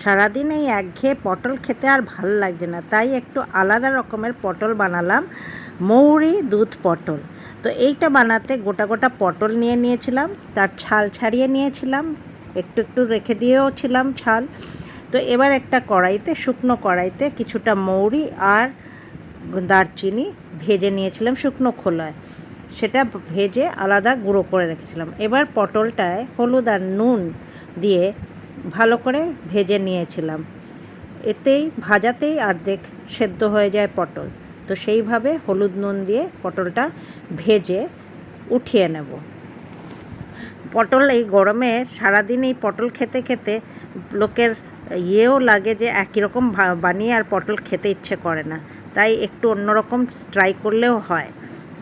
সারাদিন এই একঘেয়ে পটল খেতে আর ভালো লাগছে না, তাই একটু আলাদা রকমের পটল বানালাম, মৌরি দুধ পটল। তো এইটা বানাতে গোটা গোটা পটল নিয়েছিলাম, তার ছাল ছাড়িয়ে নিয়েছিলাম, একটু একটু রেখে দিয়েও ছিলাম ছাল। তো এবার একটা কড়াইতে, শুকনো কড়াইতে কিছুটা মৌরি আর দারচিনি ভেজে নিয়েছিলাম শুকনো খোলায়, সেটা ভেজে আলাদা গুঁড়ো করে রেখেছিলাম। এবার পটলটায় হলুদ আর নুন দিয়ে ভালো করে ভেজে নিয়েছিলাম, এতেই ভাজাতেই অর্ধেক সেদ্ধ হয়ে যায় পটল। তো সেইভাবে হলুদ নুন দিয়ে পটলটা ভেজে উঠিয়ে নেব। পটল এই গরমে সারাদিন এই পটল খেতে খেতে লোকের ইয়েও লাগে যে একই রকম বানিয়ে আর পটল খেতে ইচ্ছে করে না, তাই একটু অন্যরকম ট্রাই করলেও হয়।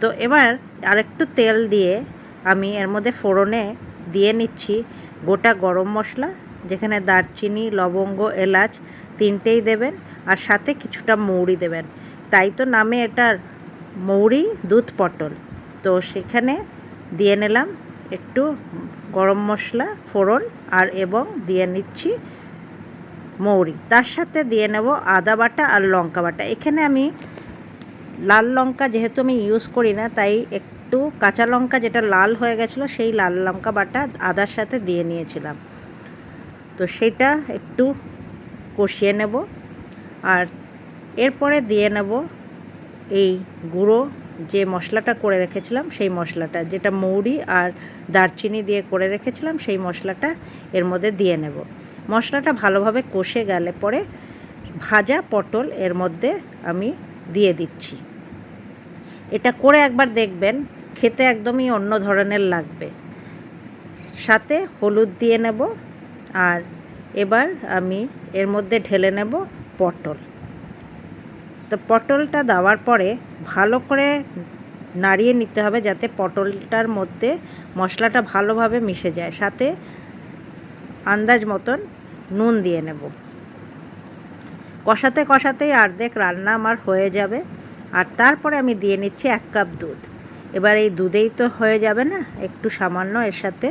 তো এবার আরেকটু তেল দিয়ে আমি এর মধ্যে ফোড়নে দিয়ে নিচ্ছি গোটা গরম মশলা, যেখানে দারচিনি, লবঙ্গ, এলাচ তিনটেই দেবেন, আর সাথে কিছুটা মৌরি দেবেন। তাই তো নামে এটার মৌরি দুধ পটল। তো সেখানে দিয়ে নিলাম একটু গরম মশলা ফোড়ন, আর এবং দিয়ে নিচ্ছি মৌরি। তার সাথে দিয়ে নেব আদা বাটা আর লঙ্কা বাটা। এখানে আমি লাল লঙ্কা যেহেতু আমি ইউজ করি না, তাই একটু কাঁচা লঙ্কা যেটা লাল হয়ে গেছিলো সেই লাল লঙ্কা বাটা আদার সাথে দিয়ে নিয়েছিলাম। তো সেটা একটু কষিয়ে নেব, আর এরপরে দিয়ে নেব এই গুঁড়ো যে মশলাটা করে রেখেছিলাম, সেই মশলাটা যেটা মৌরি আর দারচিনি দিয়ে করে রেখেছিলাম, সেই মশলাটা এর মধ্যে দিয়ে নেব। মশলাটা ভালোভাবে কষে গেলে পরে ভাজা পটল এর মধ্যে আমি দিয়ে দিচ্ছি। এটা করে একবার দেখবেন, খেতে একদমই অন্য ধরনের লাগবে। সাথে হলুদ দিয়ে নেব, আর এবার আমি এর মধ্যে ঢেলে নেব পটল। তো পটলটা দেওয়ার পরে ভালো করে নাড়িয়ে নিতে হবে, যাতে পটলটার মধ্যে মশলাটা ভালোভাবে মিশে যায়। সাথে আন্দাজ মতন নুন দিয়ে নেব। কষাতে কষাতেই অর্ধেক রান্না আমার হয়ে যাবে। আর তারপরে আমি দিয়ে নিচ্ছি 1 কাপ দুধ। এবার এই দুধেই তো হয়ে যাবে না, একটু সামান্য এর সাথে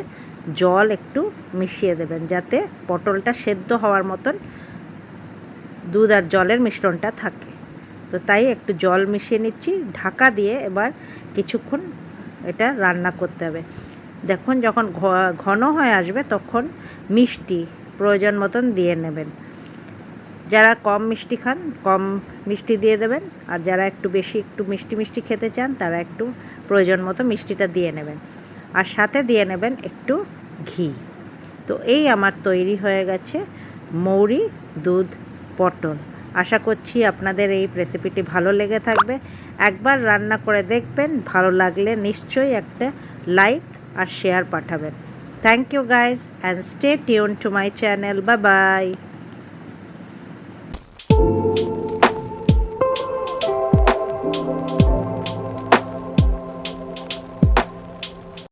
জল একটু মিশিয়ে দেবেন, যাতে পটলটা সেদ্ধ হওয়ার মতন দুধ আর জলের মিশ্রণটা থাকে। তো তাই একটু জল মিশিয়ে নিচ্ছি, ঢাকা দিয়ে এবার কিছুক্ষণ এটা রান্না করতে হবে। দেখুন যখন ঘন হয়ে আসবে তখন মিষ্টি প্রয়োজন মতন দিয়ে নেবেন। যারা কম মিষ্টি খান কম মিষ্টি দিয়ে দেবেন, আর যারা একটু বেশি একটু মিষ্টি মিষ্টি খেতে চান তারা একটু প্রয়োজন মতো মিষ্টিটা দিয়ে নেবেন, আর সাথে দিয়ে নেবেন একটু ঘি। তো এই আমার তৈরি হয়ে গেছে মৌরি দুধ পটল। আশা করছি আপনাদের এই রেসিপিটি ভালো লেগে থাকবে। একবার রান্না করে দেখবেন, ভালো লাগলে নিশ্চয়ই একটা লাইক আর শেয়ার পাঠাবেন। Thank you guys, and stay tune to my channel. Bye by.